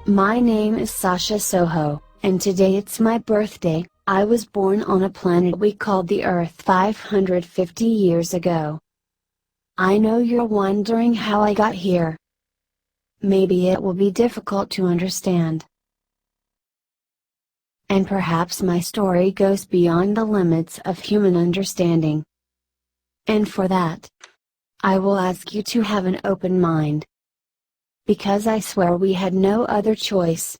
My name is Sasha sOhO, and today it's my birthday. I was born on a planet we called the Earth 550 years ago. I know you're wondering how I got here. Maybe it will be difficult to understand. And perhaps my story goes beyond the limits of human understanding. And for that, I will ask you to have an open mind. Because I swear we had no other choice.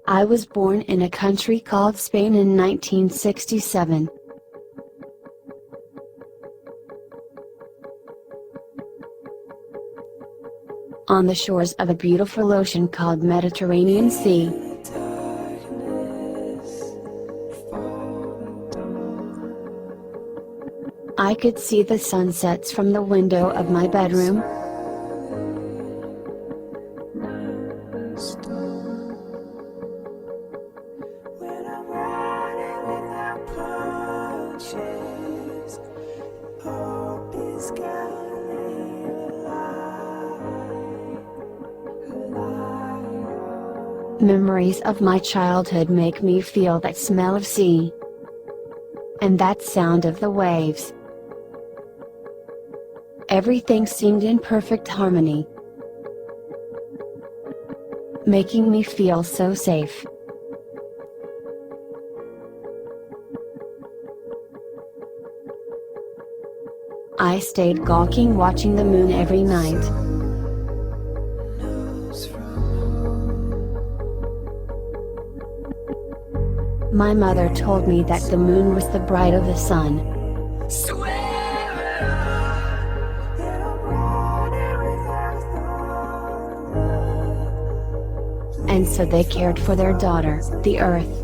I was born in a country called Spain in 1967. On the shores of a beautiful ocean called Mediterranean Sea. I could see the sunsets from the window of my bedroom. Memories of my childhood make me feel that smell of sea. And that sound of the waves. Everything seemed in perfect harmony, making me feel so safe. I stayed gawking watching the moon every night. My mother told me that the moon was the bride of the sun. And so they cared for their daughter, the Earth.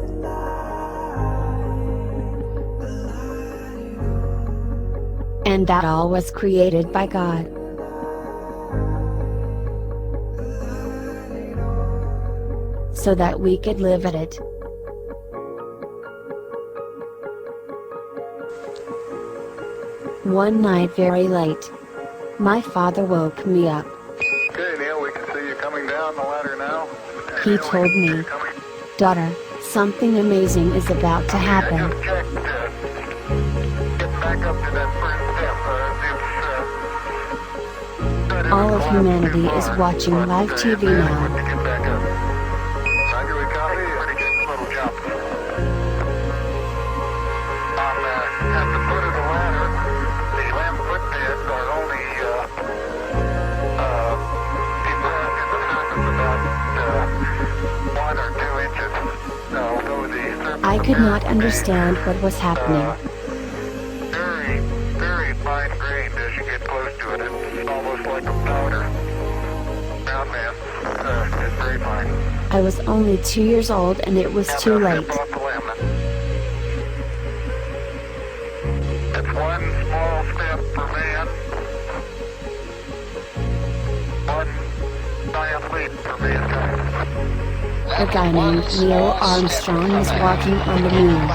And that all was created by God. So that we could live at it. One night very late, my father woke me up. Okay, Neil, we can see you coming down the ladder now. He told me, "Daughter, something amazing is about to happen." I just checked, getting back up to that first step. All of humanity is watching live TV now. To get back up. Roger, we copy. Pretty good little jump. At the foot of the ladder, the lamp footpads are only depressed in the surface about 1 or 2 inches. Although the surface I could not understand what was happening. very, very fine grained as you get close to it. It's almost like a powder. Ground mass is very fine. I was only 2 years old and it was too late. Off the laminate. It's one small step for man, one giant leap for mankind. A guy named Neil Armstrong was walking on the moon.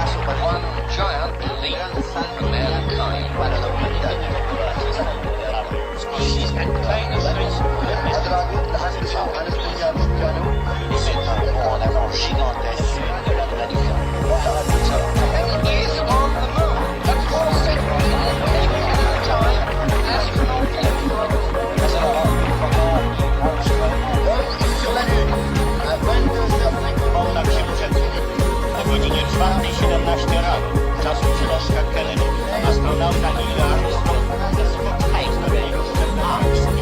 O godzinie 4:17 rano, czasu przenoszka Kennedy, astronauta Neil Armstrong rozpoczyna eksperyment Armstrong.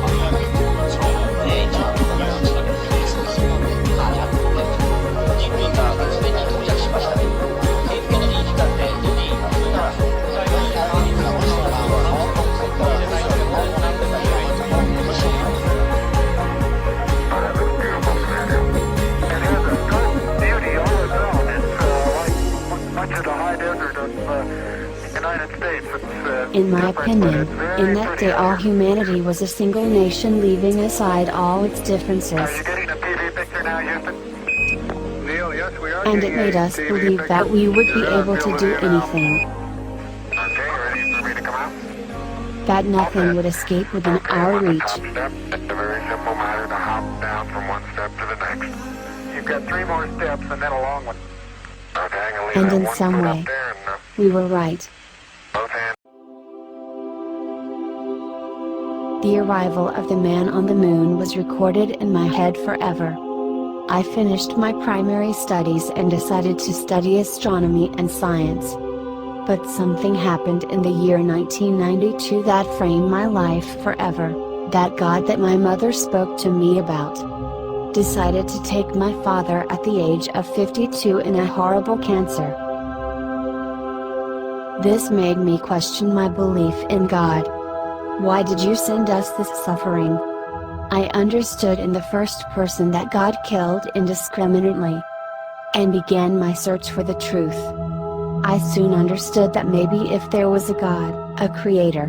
In my opinion, in that day all humanity was a single nation, leaving aside all its differences. And it made us believe that we would be able to do anything. Okay, ready for me to come out? that nothing would escape within our reach. Step. It's a very simple matter to hop down from one step to the next. You've got 3 more steps and then a long one. Okay, I'm gonna leave And that in one some foot way, up there and we were right. both hands. The arrival of the man on the moon was recorded in my head forever. I finished my primary studies and decided to study astronomy and science. But something happened in the year 1992 that framed my life forever. That God that my mother spoke to me about decided to take my father at the age of 52 in a horrible cancer. This made me question my belief in God. Why did you send us this suffering? I understood in the first person that God killed indiscriminately, and began my search for the truth. I soon understood that maybe if there was a God, a creator,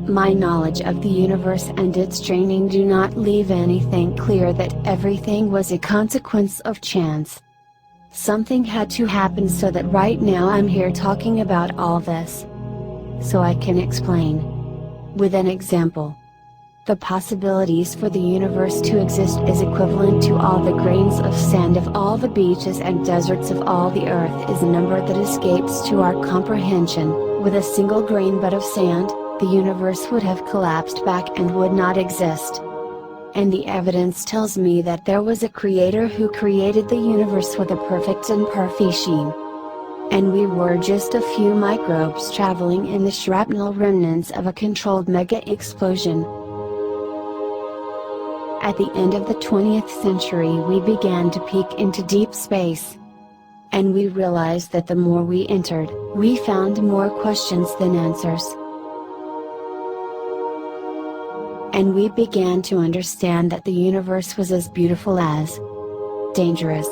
my knowledge of the universe and its training do not leave anything clear that everything was a consequence of chance. Something had to happen so that right now I'm here talking about all this. So I can explain. With an example. The possibilities for the universe to exist is equivalent to all the grains of sand of all the beaches and deserts of all the earth is a number that escapes to our comprehension. With a single grain but of sand, the universe would have collapsed back and would not exist. And the evidence tells me that there was a creator who created the universe with a perfect and perfection. And we were just a few microbes traveling in the shrapnel remnants of a controlled mega explosion. At the end of the 20th century we began to peek into deep space. And we realized that the more we entered, we found more questions than answers. And we began to understand that the universe was as beautiful as dangerous.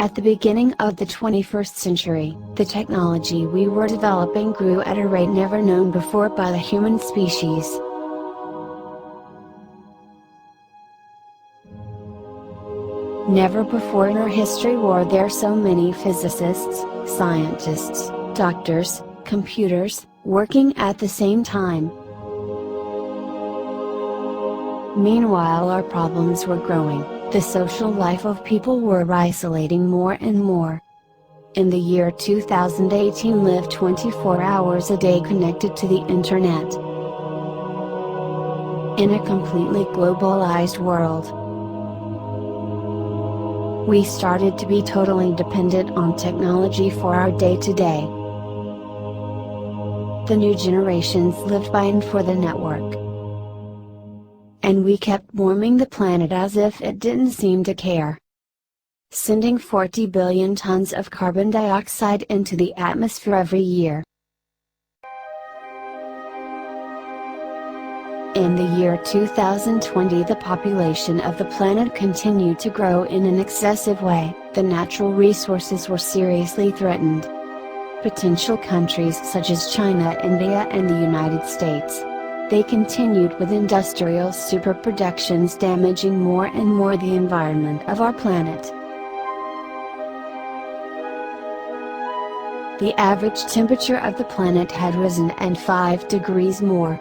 At the beginning of the 21st century, the technology we were developing grew at a rate never known before by the human species. Never before in our history were there so many physicists, scientists, doctors, computers, working at the same time. Meanwhile our problems were growing. The social life of people were isolating more and more. In the year 2018 lived 24 hours a day connected to the internet. In a completely globalized world. We started to be totally dependent on technology for our day-to-day. The new generations lived by and for the network. And we kept warming the planet as if it didn't seem to care. Sending 40 billion tons of carbon dioxide into the atmosphere every year. In the year 2020 the population of the planet continued to grow in an excessive way, the natural resources were seriously threatened. Potential countries such as China, India and the United States. They continued with industrial superproductions damaging more and more the environment of our planet. The average temperature of the planet had risen and 5 degrees more.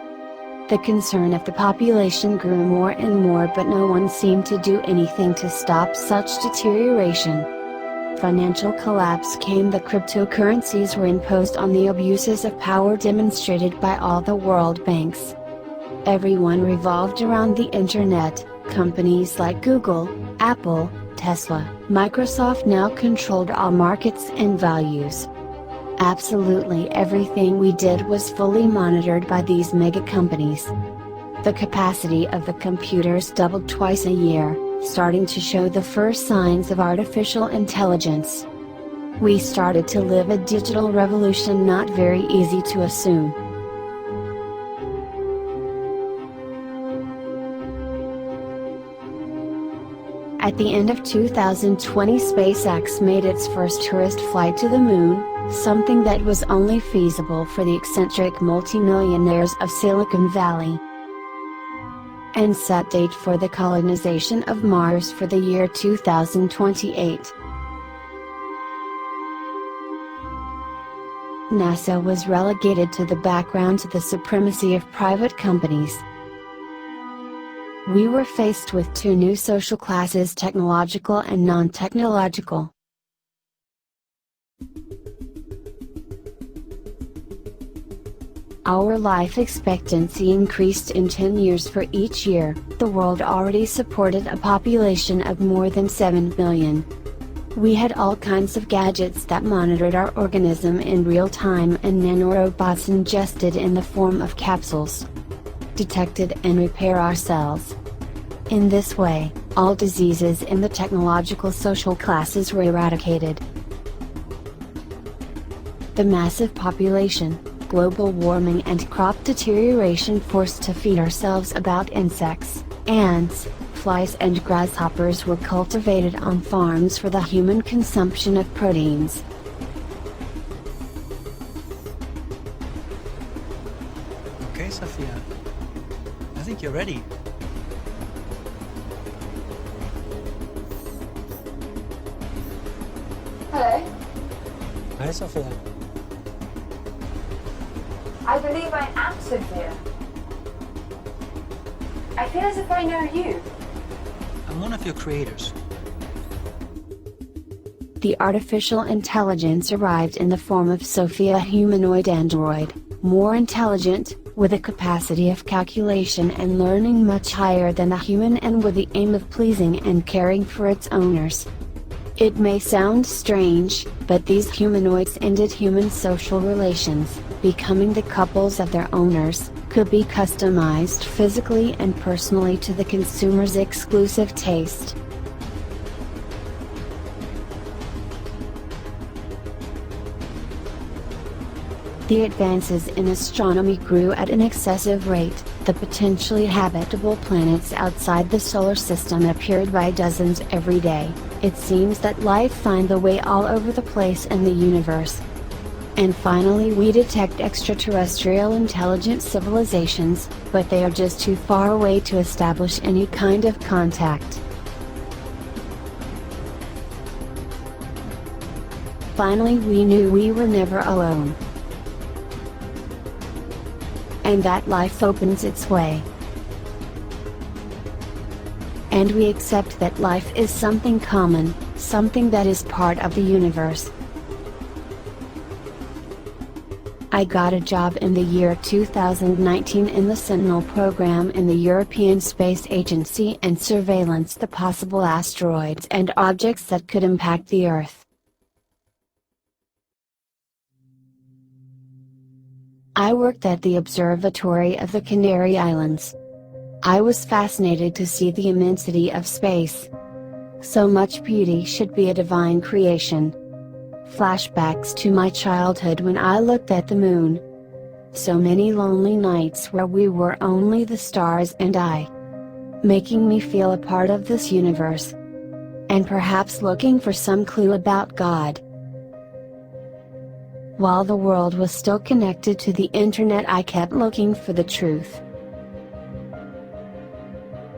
The concern of the population grew more and more but no one seemed to do anything to stop such deterioration. Financial collapse came. The cryptocurrencies were imposed on the abuses of power demonstrated by all the world banks. Everyone revolved around the internet. Companies like Google, Apple, Tesla, Microsoft now controlled all markets and values. Absolutely everything we did was fully monitored by these mega companies. The capacity of the computers doubled twice a year, starting to show the first signs of artificial intelligence. We started to live a digital revolution not very easy to assume. At the end of 2020 SpaceX made its first tourist flight to the moon, something that was only feasible for the eccentric multimillionaires of Silicon Valley. And set date for the colonization of Mars for the year 2028. NASA was relegated to the background to the supremacy of private companies. We were faced with two new social classes: technological and non-technological. Our life expectancy increased in 10 years for each year. The world already supported a population of more than 7 billion. We had all kinds of gadgets that monitored our organism in real time, and nanorobots ingested in the form of capsules detected and repair our cells. In this way, all diseases in the technological social classes were eradicated. The massive population, global warming and crop deterioration forced to feed ourselves about insects, ants, flies and grasshoppers were cultivated on farms for the human consumption of proteins. Okay, Sophia. I think you're ready. Hello. Hi, Sophia. I believe I am Sophia. I feel as if I know you. I'm one of your creators. The artificial intelligence arrived in the form of Sophia, a humanoid android, more intelligent, with a capacity of calculation and learning much higher than the human, and with the aim of pleasing and caring for its owners. It may sound strange, but these humanoids ended human social relations, becoming the couples of their owners, could be customized physically and personally to the consumer's exclusive taste. The advances in astronomy grew at an excessive rate. The potentially habitable planets outside the solar system appeared by dozens every day. It seems that life finds a way all over the place in the universe. And finally we detect extraterrestrial intelligent civilizations, but they are just too far away to establish any kind of contact. Finally we knew we were never alone, and that life opens its way. And we accept that life is something common, something that is part of the universe. I got a job in the year 2019 in the Sentinel program in the European Space Agency and surveillance the possible asteroids and objects that could impact the Earth. I worked at the observatory of the Canary Islands. I was fascinated to see the immensity of space. So much beauty should be a divine creation. Flashbacks to my childhood when I looked at the moon. So many lonely nights where we were only the stars and I. Making me feel a part of this universe. And perhaps looking for some clue about God. While the world was still connected to the internet, I kept looking for the truth.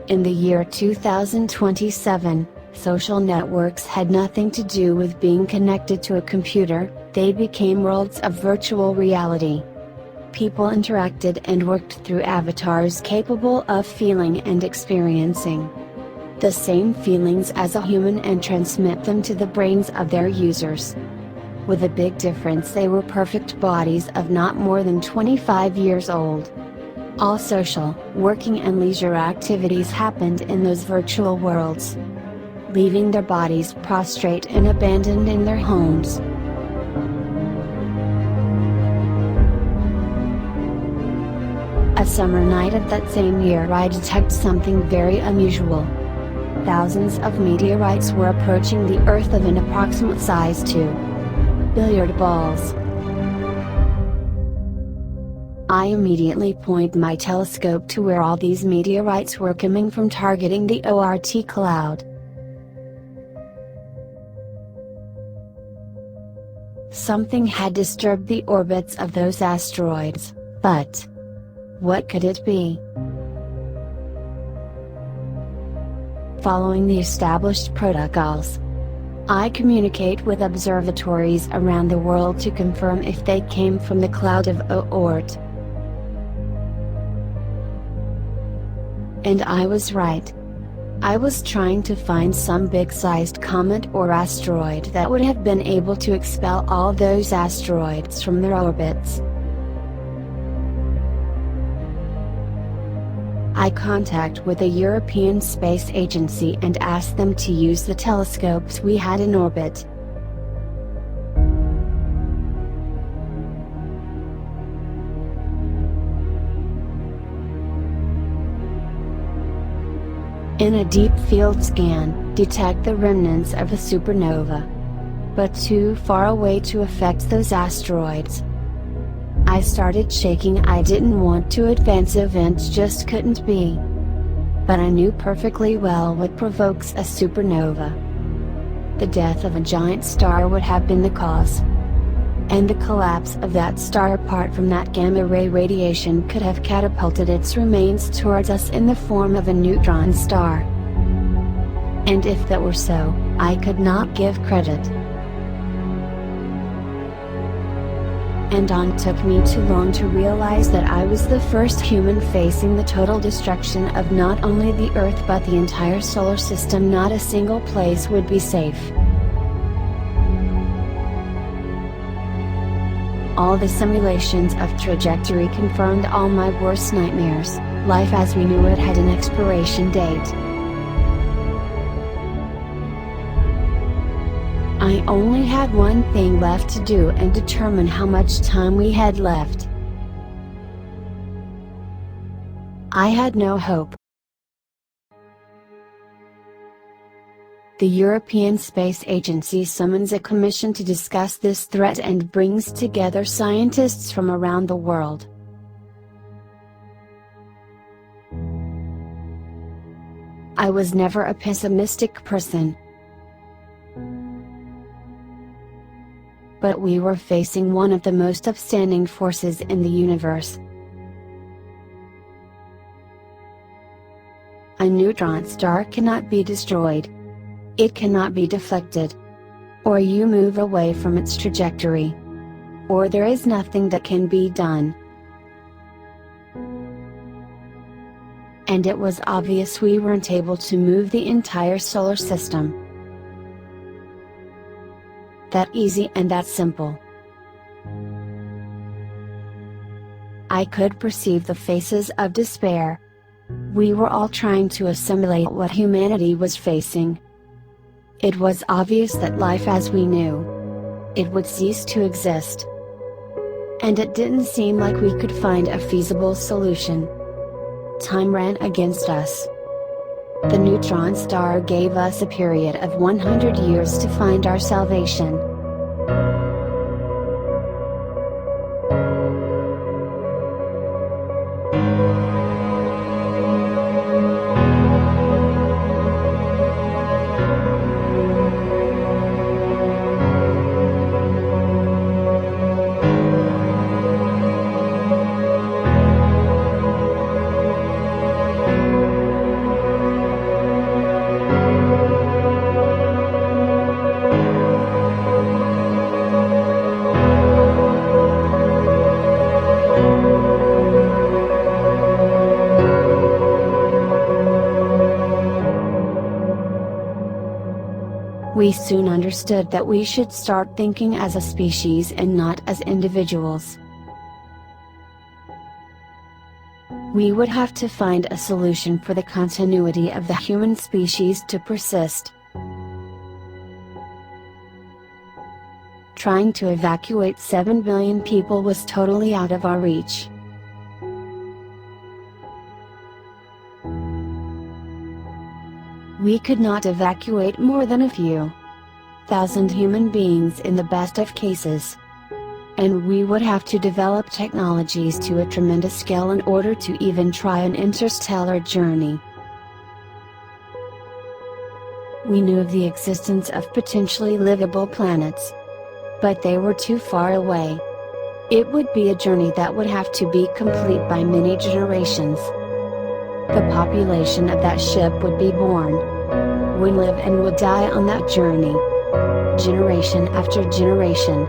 In the year 2027, social networks had nothing to do with being connected to a computer, they became worlds of virtual reality. People interacted and worked through avatars capable of feeling and experiencing the same feelings as a human and transmit them to the brains of their users. With a big difference, they were perfect bodies of not more than 25 years old. All social, working and leisure activities happened in those virtual worlds, leaving their bodies prostrate and abandoned in their homes. A summer night of that same year, I detect something very unusual. Thousands of meteorites were approaching the Earth of an approximate size 2 billiard balls. I immediately point my telescope to where all these meteorites were coming from, targeting the Oort cloud. Something had disturbed the orbits of those asteroids, but what could it be? Following the established protocols, I communicate with observatories around the world to confirm if they came from the cloud of Oort. And I was right. I was trying to find some big-sized comet or asteroid that would have been able to expel all those asteroids from their orbits. I contact with the European Space Agency and asked them to use the telescopes we had in orbit. In a deep field scan, detect the remnants of a supernova. But too far away to affect those asteroids. I started shaking. I didn't want to advance events, just couldn't be. But I knew perfectly well what provokes a supernova. The death of a giant star would have been the cause. And the collapse of that star apart from that gamma ray radiation could have catapulted its remains towards us in the form of a neutron star. And if that were so, I could not give credit. And it took me too long to realize that I was the first human facing the total destruction of not only the Earth but the entire solar system. Not a single place would be safe. All the simulations of trajectory confirmed all my worst nightmares. Life as we knew it had an expiration date. I only had one thing left to do and determine how much time we had left. I had no hope. The European Space Agency summons a commission to discuss this threat and brings together scientists from around the world. I was never a pessimistic person. But we were facing one of the most upstanding forces in the universe. A neutron star cannot be destroyed. It cannot be deflected. Or you move away from its trajectory. Or there is nothing that can be done. And it was obvious we weren't able to move the entire solar system. That easy and that simple. I could perceive the faces of despair. We were all trying to assimilate what humanity was facing. It was obvious that life as we knew it would cease to exist. And it didn't seem like we could find a feasible solution. Time ran against us. The neutron star gave us a period of 100 years to find our salvation. We soon understood that we should start thinking as a species and not as individuals. We would have to find a solution for the continuity of the human species to persist. Trying to evacuate 7 billion people was totally out of our reach. We could not evacuate more than a few thousand human beings in the best of cases. And we would have to develop technologies to a tremendous scale in order to even try an interstellar journey. We knew of the existence of potentially livable planets. But they were too far away. It would be a journey that would have to be complete by many generations. The population of that ship would be born, would live and would die on that journey, Generation after generation.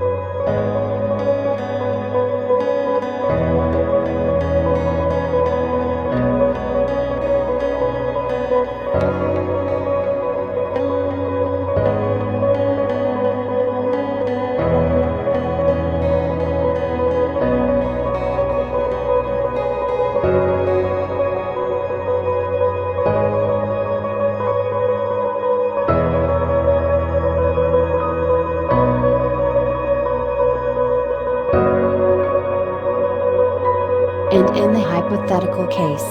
And in the hypothetical case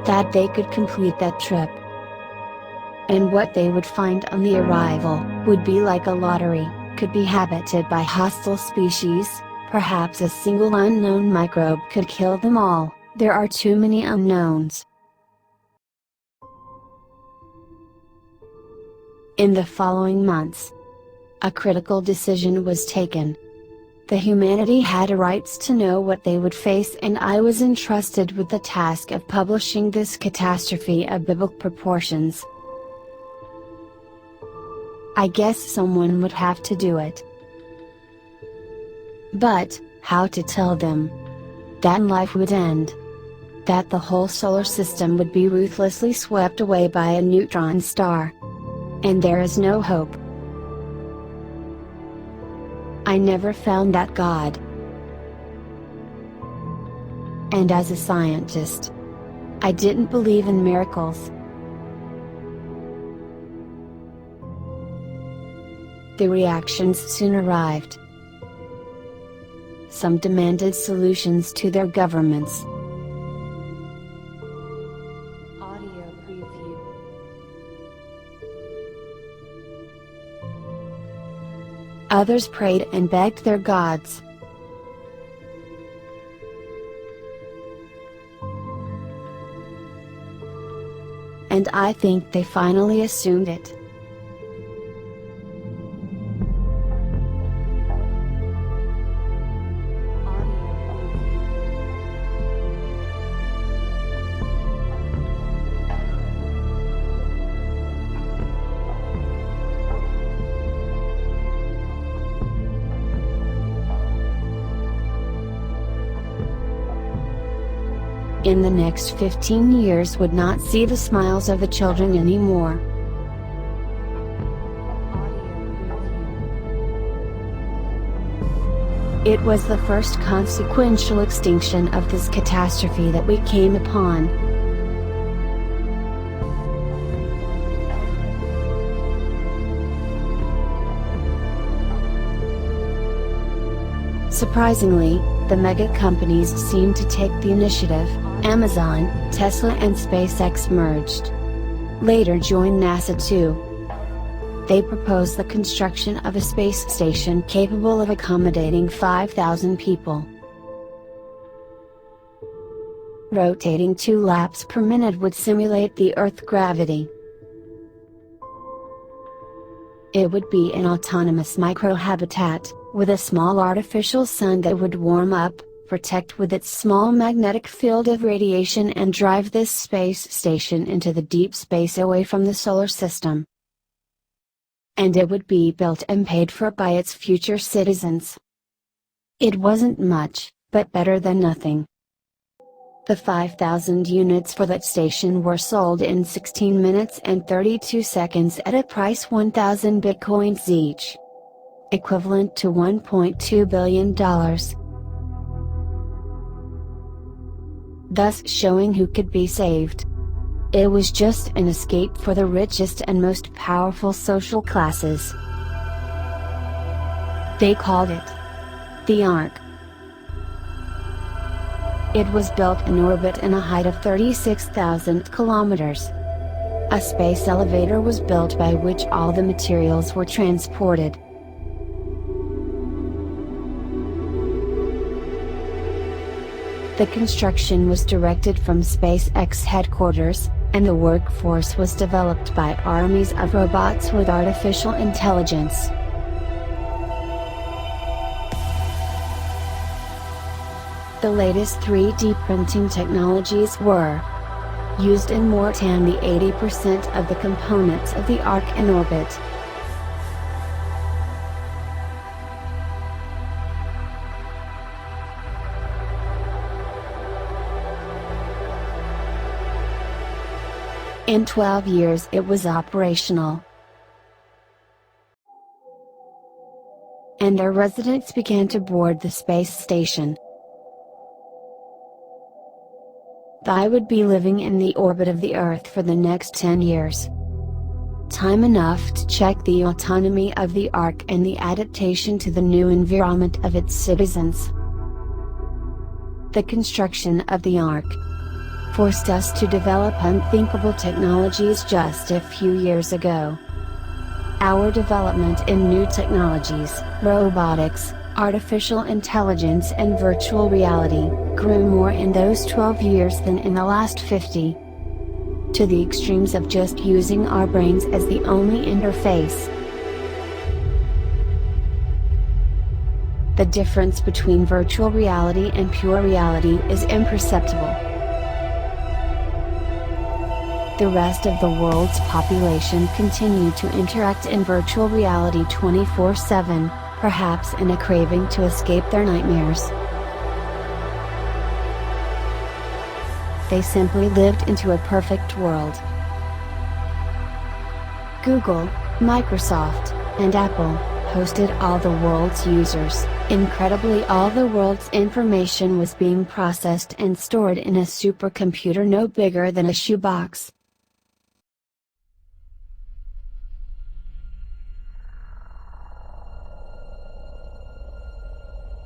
that they could complete that trip, and what they would find on the arrival would be like a lottery, could be habited by hostile species, perhaps a single unknown microbe could kill them all, there are too many unknowns. In the following months, a critical decision was taken. The humanity had rights to know what they would face, and I was entrusted with the task of publishing this catastrophe of biblical proportions. I guess someone would have to do it. But, how to tell them that life would end? That the whole solar system would be ruthlessly swept away by a neutron star? And there is no hope. I never found that God. And as a scientist, I didn't believe in miracles. The reactions soon arrived. Some demanded solutions to their governments. Audio preview. Others prayed and begged their gods. And I think they finally assumed it. In the next 15 years would not see the smiles of the children anymore. It was the first consequential extinction of this catastrophe that we came upon. Surprisingly, the mega companies seemed to take the initiative. Amazon, Tesla and SpaceX merged. Later joined NASA too. They proposed the construction of a space station capable of accommodating 5,000 people. Rotating 2 laps per minute would simulate the Earth's gravity. It would be an autonomous microhabitat, with a small artificial sun that would warm up, protect with its small magnetic field of radiation, and drive this space station into the deep space away from the solar system. And it would be built and paid for by its future citizens. It wasn't much, but better than nothing. The 5,000 units for that station were sold in 16 minutes and 32 seconds at a price 1,000 bitcoins each, equivalent to $1.2 billion. Thus showing who could be saved. It was just an escape for the richest and most powerful social classes. They called it the Ark. It was built in orbit in a height of 36,000 kilometers. A space elevator was built by which all the materials were transported. The construction was directed from SpaceX headquarters, and the workforce was developed by armies of robots with artificial intelligence. The latest 3D printing technologies were used in more than the 80% of the components of the Ark in orbit. In 12 years it was operational, and their residents began to board the space station. I would be living in the orbit of the Earth for the next 10 years. Time enough to check the autonomy of the Ark and the adaptation to the new environment of its citizens. The construction of the Ark forced us to develop unthinkable technologies just a few years ago. Our development in new technologies, robotics, artificial intelligence and virtual reality, grew more in those 12 years than in the last 50. To the extremes of just using our brains as the only interface. The difference between virtual reality and pure reality is imperceptible. The rest of the world's population continue to interact in virtual reality 24/7, perhaps in a craving to escape their nightmares. They simply lived into a perfect world. Google, Microsoft, and Apple hosted all the world's users. Incredibly, all the world's information was being processed and stored in a supercomputer no bigger than a shoebox.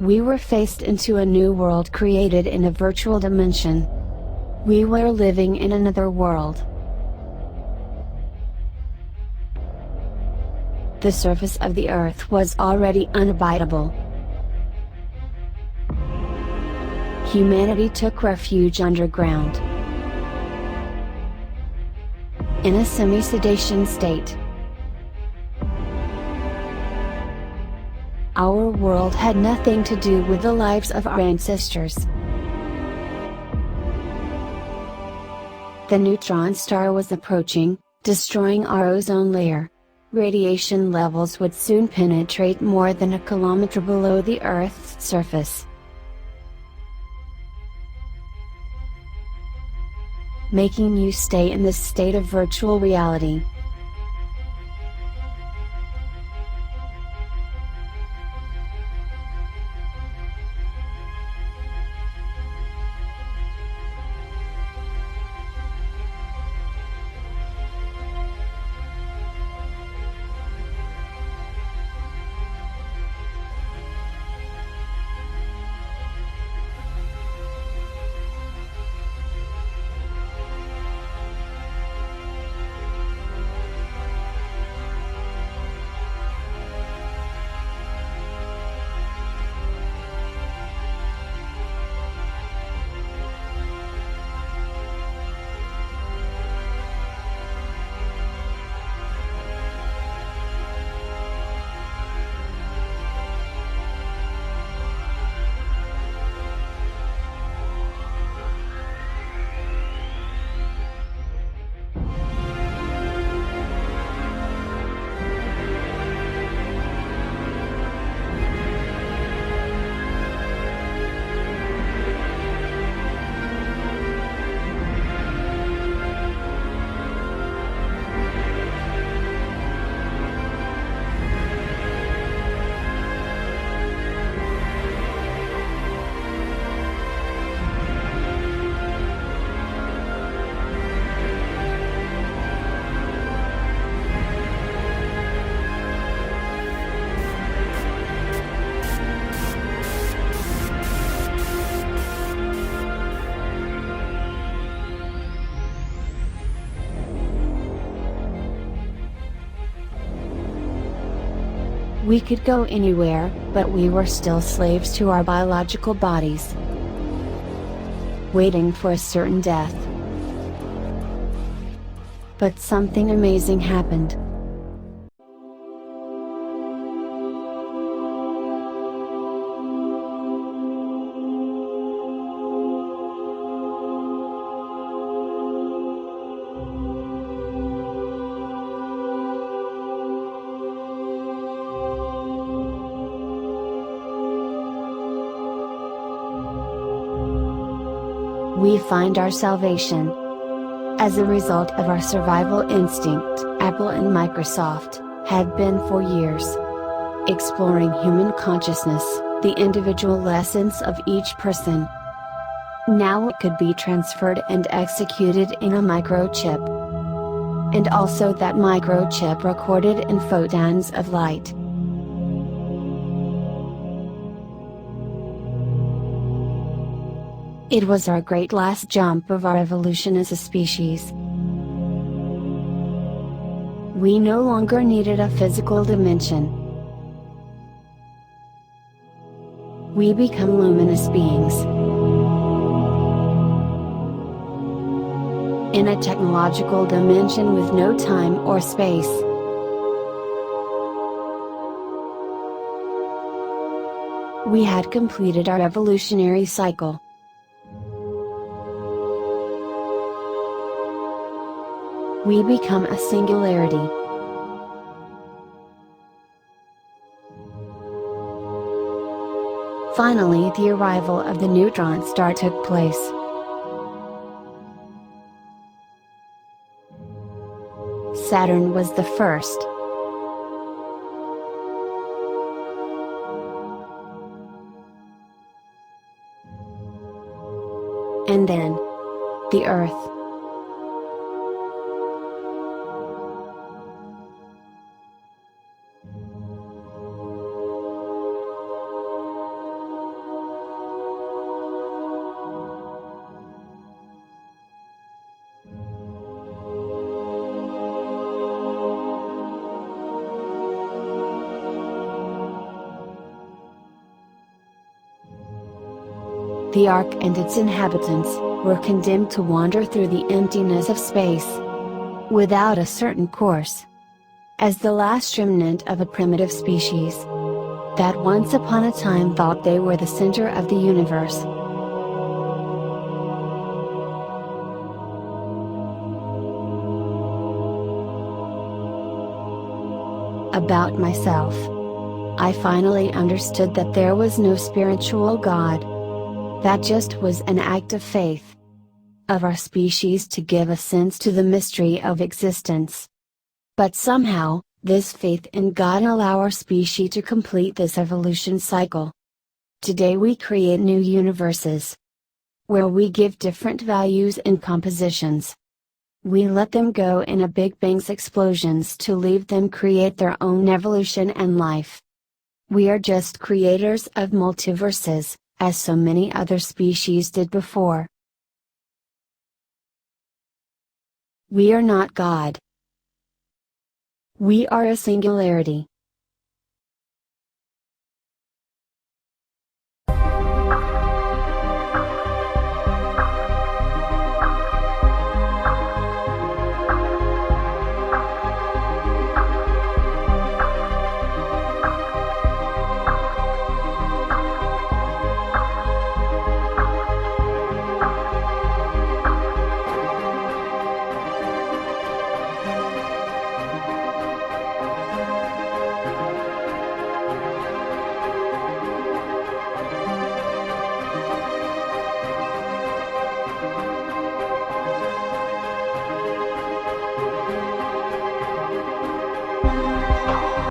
We were faced into a new world created in a virtual dimension. We were living in another world. The surface of the Earth was already unhabitable. Humanity took refuge underground. In a semi-sedation state. Our world had nothing to do with the lives of our ancestors. The neutron star was approaching, destroying our ozone layer. Radiation levels would soon penetrate more than a kilometer below the Earth's surface, making you stay in this state of virtual reality. We could go anywhere, but we were still slaves to our biological bodies, waiting for a certain death. But something amazing happened. We find our salvation. As a result of our survival instinct, Apple and Microsoft had been for years exploring human consciousness, the individual essence of each person. Now it could be transferred and executed in a microchip. And also that microchip recorded in photons of light. It was our great last jump of our evolution as a species. We no longer needed a physical dimension. We become luminous beings. In a technological dimension with no time or space. We had completed our evolutionary cycle. We become a singularity. Finally, the arrival of the neutron star took place. Saturn was the first. And then, the Earth. The Ark and its inhabitants were condemned to wander through the emptiness of space, without a certain course. As the last remnant of a primitive species, that once upon a time thought they were the center of the universe. About myself. I finally understood that there was no spiritual God. That just was an act of faith of our species to give a sense to the mystery of existence. But somehow, this faith in God allows our species to complete this evolution cycle. Today we create new universes, where we give different values and compositions. We let them go in a Big Bang's explosions to leave them create their own evolution and life. We are just creators of multiverses, as so many other species did before. We are not God. We are a singularity.